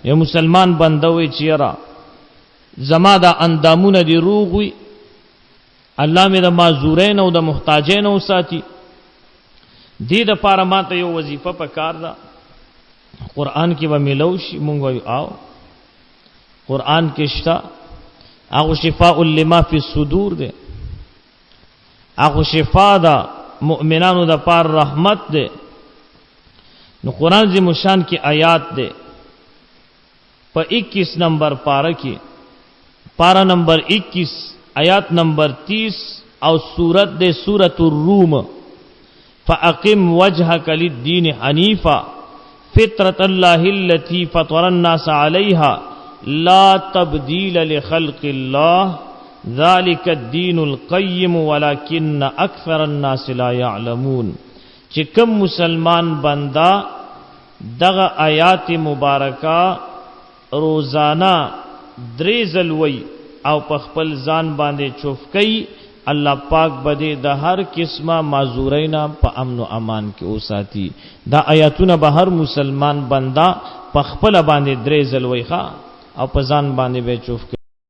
یو مسلمان بندوي چیرې زما دا اندامونه دی روغ وي الله مې د معذورین او د محتاجین او ساتي دې د پاره ماته یو وظیفه پکار ده قرآن کې به ملو شي مونږ وایو آو قرآن کې شته هغه شفاء لما فی الصدور ده هغه شفاء ده مؤمنانو د پاره رحمت ده نو قرآن عظیم الشان کی آیات ده په 21 نمبر پارہ کی پارہ نمبر 21 آیات نمبر 30 او سورت دے سورت الروم فاقم وجهك للدين حنيفا فطرة الله التي فطر الناس عليها لا تبديل لخلق الله ذلك الدين القيم ولكن اكثر الناس لا يعلمون چې کوم مسلمان بندا دغه آیات مبارکه روزانہ دریزل وی او په خپل ځان باندې چوفکی الله پاک بده د هر قسمه معذورینا په امن او امان کې اوساتی دا آیاتونه به هر مسلمان بندا په خپل باندې دریزل وی ښا او په ځان باندې به چوفکی